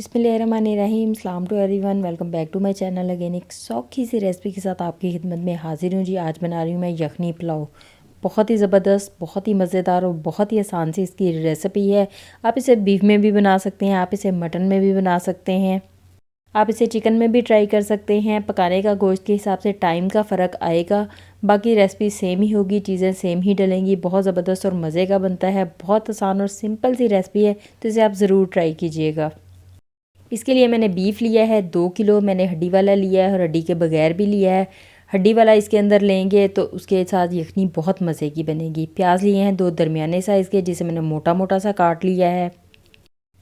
बिस्मिल्लाहिर्रहमानिर्रहीम। अस्सलाम to everyone, welcome back to my channel. Again एक सौखी सी रेसिपी के साथ आपकी खिदमत में हाजिर हूँ जी। आज बना रही हूँ मैं यखनी पुलाव। बहुत ही ज़बरदस्त, बहुत ही मज़ेदार और बहुत ही आसान सी इसकी रेसिपी है। आप इसे बीफ में भी बना सकते हैं, आप इसे मटन में भी बना सकते हैं, आप इसे चिकन में भी ट्राई कर सकते हैं। पकाने का गोश्त के हिसाब से टाइम का फ़र्क आएगा, बाकी रेसिपी सेम ही होगी, चीज़ें सेम ही डलेंगी। बहुत ज़बरदस्त और मज़े का बनता है, बहुत आसान और सिंपल सी रेसिपी है, तो इसे आप ज़रूर ट्राई कीजिएगा। इसके लिए मैंने बीफ लिया है 2 किलो। मैंने हड्डी वाला लिया है और हड्डी के बगैर भी लिया है। हड्डी वाला इसके अंदर लेंगे तो उसके साथ यखनी बहुत मज़े की बनेगी। प्याज लिए हैं 2 दरमियाने साइज़ के, जिसे मैंने मोटा मोटा सा काट लिया है।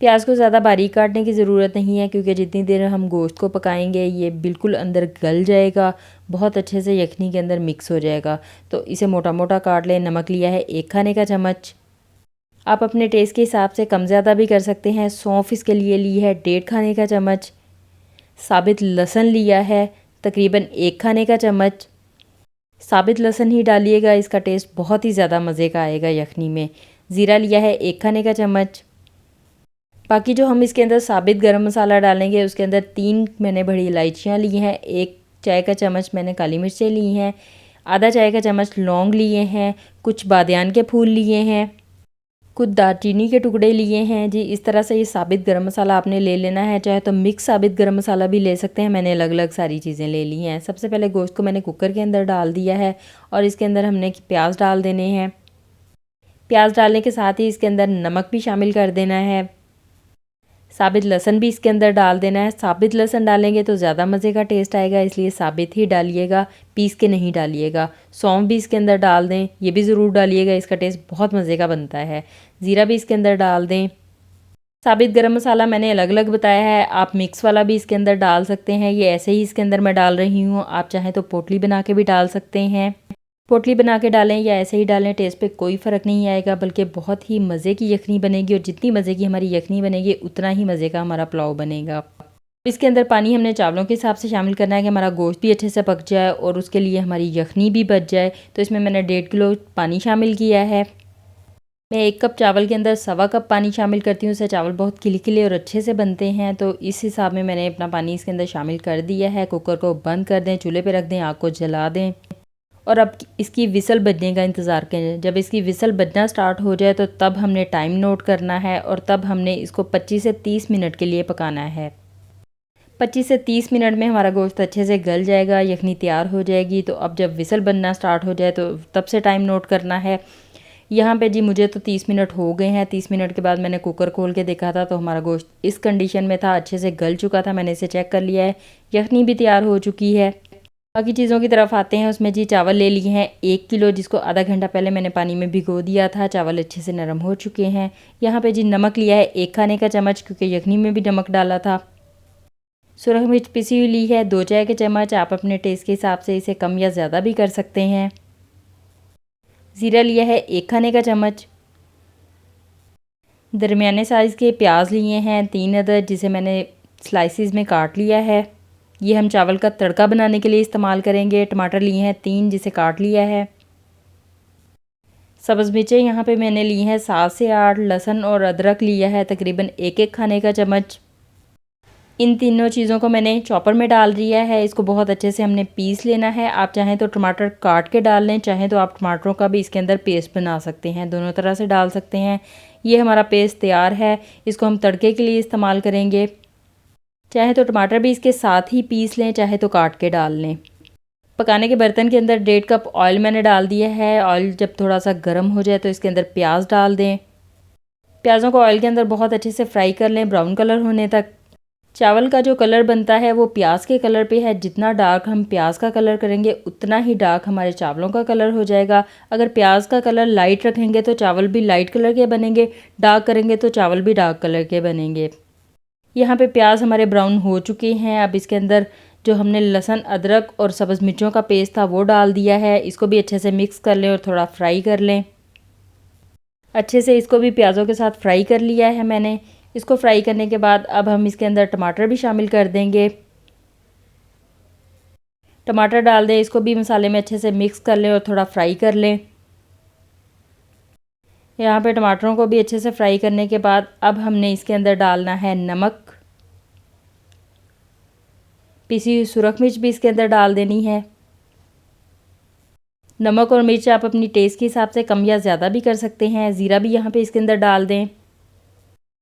प्याज को ज़्यादा बारीक काटने की ज़रूरत नहीं है, क्योंकि जितनी देर हम गोश्त को पकाएंगे ये बिल्कुल अंदर गल जाएगा, बहुत अच्छे से यखनी के अंदर मिक्स हो जाएगा। तो इसे मोटा मोटा काट लें। नमक लिया है 1 खाने का चम्मच, आप अपने टेस्ट के हिसाब से कम ज़्यादा भी कर सकते हैं। सौंफ इसके लिए ली है 1.5 खाने का चम्मच। साबित लहसुन लिया है तकरीबन 1 खाने का चम्मच। साबित लहसुन ही डालिएगा, इसका टेस्ट बहुत ही ज़्यादा मज़े का आएगा यखनी में। ज़ीरा लिया है 1 खाने का चम्मच। बाकी जो हम इसके अंदर साबित गरम मसाला डालेंगे, उसके अंदर 3 मैंने बड़ी इलायचियाँ ली हैं, 1 चाय का चम्मच मैंने काली मिर्चें ली हैं, आधा चाय का चम्मच लौंग लिए हैं, कुछ बादियान के फूल लिए हैं, कुछ दालचीनी के टुकड़े लिए हैं जी। इस तरह से ये साबित गरम मसाला आपने ले लेना है, चाहे तो मिक्स साबित गरम मसाला भी ले सकते हैं। मैंने अलग अलग सारी चीज़ें ले ली हैं। सबसे पहले गोश्त को मैंने कुकर के अंदर डाल दिया है और इसके अंदर हमने प्याज डाल देने हैं। प्याज डालने के साथ ही इसके अंदर नमक भी शामिल कर देना है। साबित लहसुन भी इसके अंदर डाल देना है। साबित लहसुन डालेंगे तो ज़्यादा मज़े का टेस्ट आएगा, इसलिए साबित ही डालिएगा, पीस के नहीं डालिएगा। सौंफ भी इसके अंदर डाल दें, ये भी ज़रूर डालिएगा, इसका टेस्ट बहुत मज़े का बनता है। ज़ीरा भी इसके अंदर डाल दें। साबित गरम मसाला मैंने अलग अलग बताया है, आप मिक्स वाला भी इसके अंदर डाल सकते हैं। ये ऐसे ही इसके अंदर मैं डाल रही हूँ, आप चाहें तो पोटली बना के भी डाल सकते हैं। पोटली बना के डालें या ऐसे ही डालें, टेस्ट पे कोई फ़र्क नहीं आएगा, बल्कि बहुत ही मज़े की यखनी बनेगी। और जितनी मज़े की हमारी यखनी बनेगी, उतना ही मज़े का हमारा पुलाव बनेगा। इसके अंदर पानी हमने चावलों के हिसाब से शामिल करना है कि हमारा गोश्त भी अच्छे से पक जाए और उसके लिए हमारी यखनी भी बच जाए। तो इसमें मैंने 1.5 किलो पानी शामिल किया है। मैं 1 कप चावल के अंदर 1.25 कप पानी शामिल करती हूँ, इससे चावल बहुत खिले और अच्छे से बनते हैं। तो इस हिसाब में मैंने अपना पानी इसके अंदर शामिल कर दिया है। कुकर को बंद कर दें, चूल्हे पे रख दें, आग को जला दें और अब इसकी विसल बजने का इंतज़ार करें। जब इसकी विसल बजना स्टार्ट हो जाए तो तब हमने टाइम नोट करना है और तब हमने इसको 25 से 30 मिनट के लिए पकाना है। 25 से 30 मिनट में हमारा गोश्त अच्छे से गल जाएगा, यखनी तैयार हो जाएगी। तो अब जब विसल बनना स्टार्ट हो जाए तो तब से टाइम नोट करना है। यहाँ पे जी मुझे तो 30 मिनट हो गए हैं। 30 मिनट के बाद मैंने कुकर खोल के देखा था तो हमारा गोश्त इस कंडीशन में था, अच्छे से गल चुका था। मैंने इसे चेक कर लिया है, यखनी भी तैयार हो चुकी है। बाकी चीज़ों की तरफ आते हैं। उसमें जी चावल ले लिए हैं 1 किलो, जिसको आधा घंटा पहले मैंने पानी में भिगो दिया था। चावल अच्छे से नरम हो चुके हैं। यहाँ पे जी नमक लिया है 1 खाने का चम्मच, क्योंकि यखनी में भी नमक डाला था। सुरख मिर्च पिसी हुई ली है 2 चाय के चम्मच, आप अपने टेस्ट के हिसाब से इसे कम या ज़्यादा भी कर सकते हैं। ज़ीरा लिया है 1 खाने का चम्मच। दरमियाने साइज़ के प्याज लिए हैं 3 अदद, जिसे मैंने स्लाइसिस में काट लिया है। ये हम चावल का तड़का बनाने के लिए इस्तेमाल करेंगे। टमाटर लिए हैं 3, जिसे काट लिया है। सब्ज़ मिर्चें यहाँ पे मैंने ली हैं 7 से 8। लहसुन और अदरक लिया है तकरीबन 1-1 खाने का चम्मच। इन तीनों चीज़ों को मैंने चॉपर में डाल दिया है। इसको बहुत अच्छे से हमने पीस लेना है। आप चाहें तो टमाटर काट के डाल लें, चाहें तो आप टमाटरों का भी इसके अंदर पेस्ट बना सकते हैं, दोनों तरह से डाल सकते हैं। ये हमारा पेस्ट तैयार है, इसको हम तड़के के लिए इस्तेमाल करेंगे। चाहे तो टमाटर भी इसके साथ ही पीस लें, चाहे तो काट के डाल लें। पकाने के बर्तन के अंदर 1.5 कप ऑयल मैंने डाल दिया है। ऑयल जब थोड़ा सा गर्म हो जाए तो इसके अंदर प्याज डाल दें। प्याज़ों को ऑयल के अंदर बहुत अच्छे से फ्राई कर लें, ब्राउन कलर होने तक। चावल का जो कलर बनता है वो प्याज के कलर पे है। जितना डार्क हम प्याज का कलर करेंगे, उतना ही डार्क हमारे चावलों का कलर हो जाएगा। अगर प्याज का कलर लाइट रखेंगे तो चावल भी लाइट कलर के बनेंगे, डार्क करेंगे तो चावल भी डार्क कलर के बनेंगे। यहाँ पे प्याज हमारे ब्राउन हो चुके हैं। अब इसके अंदर जो हमने लहसुन, अदरक और सब्ज़ मिर्चों का पेस्ट था वो डाल दिया है। इसको भी अच्छे से मिक्स कर लें और थोड़ा फ्राई कर लें। अच्छे से इसको भी प्याज़ों के साथ फ्राई कर लिया है मैंने। इसको फ्राई करने के बाद अब हम इसके अंदर टमाटर भी शामिल कर देंगे। टमाटर डाल दें, इसको भी मसाले में अच्छे से मिक्स कर लें और थोड़ा फ्राई कर लें। यहाँ पे टमाटरों को भी अच्छे से फ्राई करने के बाद अब हमने इसके अंदर डालना है नमक। पिसी हुई सुरख मिर्च भी इसके अंदर डाल देनी है। नमक और मिर्च आप अपनी टेस्ट के हिसाब से कम या ज़्यादा भी कर सकते हैं। ज़ीरा भी यहाँ पे इसके अंदर डाल दें।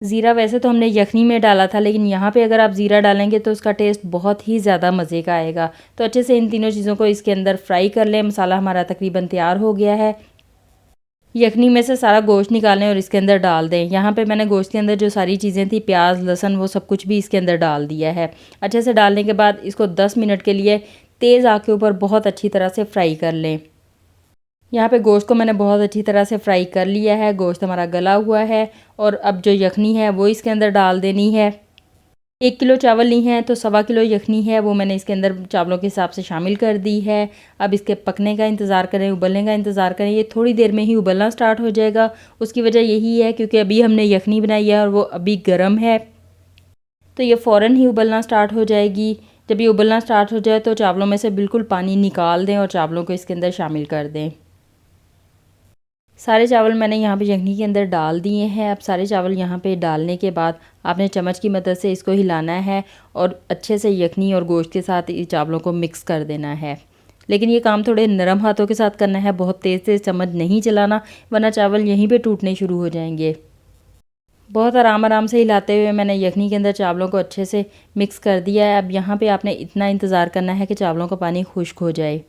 ज़ीरा वैसे तो हमने यखनी में डाला था, लेकिन यहाँ पे अगर आप ज़ीरा डालेंगे तो उसका टेस्ट बहुत ही ज़्यादा मज़े का आएगा। तो अच्छे से इन तीनों चीज़ों को इसके अंदर फ्राई कर लें। मसाला हमारा तकरीबन तैयार हो गया है। यखनी में से सारा गोश्त निकालें और इसके अंदर डाल दें। यहाँ पे मैंने गोश्त के अंदर जो सारी चीज़ें थी, प्याज, लहसुन, वो सब कुछ भी इसके अंदर डाल दिया है। अच्छे से डालने के बाद इसको 10 मिनट के लिए तेज़ आँच के ऊपर बहुत अच्छी तरह से फ्राई कर लें। यहाँ पे गोश्त को मैंने बहुत अच्छी तरह से फ्राई कर लिया है। गोश्त हमारा गला हुआ है और अब जो यखनी है वो इसके अंदर डाल देनी है। 1 किलो चावल ली हैं तो 1.25 किलो यखनी है वो मैंने इसके अंदर चावलों के हिसाब से शामिल कर दी है। अब इसके पकने का इंतज़ार करें, उबलने का इंतज़ार करें। ये थोड़ी देर में ही उबलना स्टार्ट हो जाएगा। उसकी वजह यही है क्योंकि अभी हमने यखनी बनाई है और वो अभी गर्म है, तो ये फ़ौरन ही उबलना स्टार्ट हो जाएगी। जब ये उबलना स्टार्ट हो जाए तो चावलों में से बिल्कुल पानी निकाल दें और चावलों को इसके अंदर शामिल कर दें। सारे चावल मैंने यहाँ पे यखनी के अंदर डाल दिए हैं। अब सारे चावल यहाँ पे डालने के बाद आपने चम्मच की मदद से इसको हिलाना है और अच्छे से यखनी और गोश्त के साथ इस चावलों को मिक्स कर देना है। लेकिन ये काम थोड़े नरम हाथों के साथ करना है, बहुत तेज़ तेज़ चम्मच नहीं चलाना, वरना चावल यहीं पे टूटने शुरू हो जाएंगे। बहुत आराम आराम से हिलाते हुए मैंने यखनी के अंदर चावलों को अच्छे से मिक्स कर दिया है। अब यहाँ पे आपने इतना इंतज़ार करना है कि चावलों का पानी खुश्क हो जाए।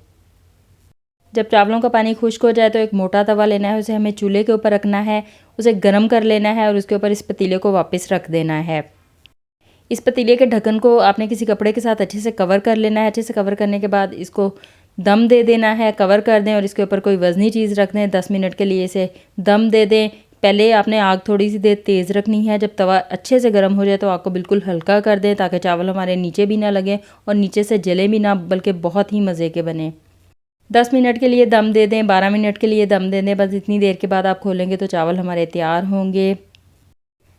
जब चावलों का पानी खुश्क हो जाए तो एक मोटा तवा लेना है, उसे हमें चूल्हे के ऊपर रखना है, उसे गर्म कर लेना है और उसके ऊपर इस पतीले को वापस रख देना है। इस पतीले के ढक्कन को आपने किसी कपड़े के साथ अच्छे से कवर कर लेना है। अच्छे से कवर करने के बाद इसको दम दे देना है। कवर कर दें और इसके ऊपर कोई वज़नी चीज़ रख दें। 10 मिनट के लिए इसे दम दे दें। पहले आपने आग थोड़ी सी देर तेज़ रखनी है। जब तवा अच्छे से गर्म हो जाए तो आग को बिल्कुल हल्का कर दें ताकि चावल हमारे नीचे भी ना लगें और नीचे से जले भी ना, बल्कि बहुत ही मज़े के बने। 10 मिनट के लिए दम दे दें, 12 मिनट के लिए दम दे दें। बस इतनी देर के बाद आप खोलेंगे तो चावल हमारे तैयार होंगे।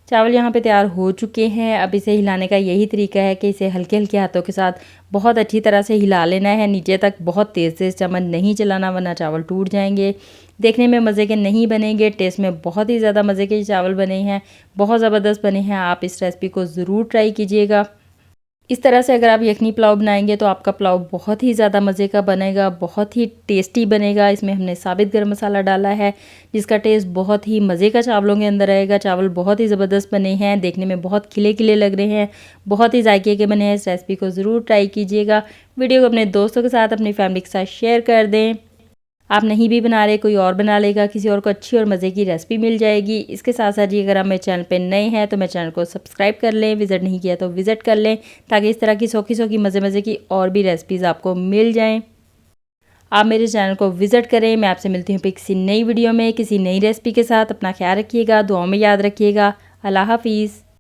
चावल यहाँ पे तैयार हो चुके हैं। अब इसे हिलाने का यही तरीका है कि इसे हल्के हल्के हाथों के साथ बहुत अच्छी तरह से हिला लेना है नीचे तक। बहुत तेज़ तेज़ चम्मच नहीं चलाना, वरना चावल टूट जाएंगे, देखने में मज़े के नहीं बनेंगे। टेस्ट में बहुत ही ज़्यादा मज़े के चावल बने हैं, बहुत ज़बरदस्त बने हैं। आप इस रेसिपी को ज़रूर ट्राई कीजिएगा। इस तरह से अगर आप यखनी पुलाव बनाएंगे तो आपका पुलाव बहुत ही ज़्यादा मज़े का बनेगा, बहुत ही टेस्टी बनेगा। इसमें हमने साबित गरम मसाला डाला है जिसका टेस्ट बहुत ही मज़े का चावलों के अंदर आएगा। चावल बहुत ही ज़बरदस्त बने हैं, देखने में बहुत खिले खिले लग रहे हैं, बहुत ही जायके के बने हैं। इस रेसिपी को ज़रूर ट्राई कीजिएगा। वीडियो को अपने दोस्तों के साथ, अपनी फैमिली के साथ शेयर कर दें। आप नहीं भी बना रहे, कोई और बना लेगा, किसी और को अच्छी और मज़े की रेसिपी मिल जाएगी। इसके साथ साथ ही अगर आप मेरे चैनल पे नए हैं तो मेरे चैनल को सब्सक्राइब कर लें, विज़िट नहीं किया तो विज़िट कर लें, ताकि इस तरह की सौखी सौखी मज़े मज़े की और भी रेसिपीज़ आपको मिल जाएँ। आप मेरे चैनल को विज़िट करें। मैं आपसे मिलती हूँ किसी नई वीडियो में, किसी नई रेसिपी के साथ। अपना ख्याल रखिएगा, दुआओं में याद रखिएगा। अल्लाह हाफिज़।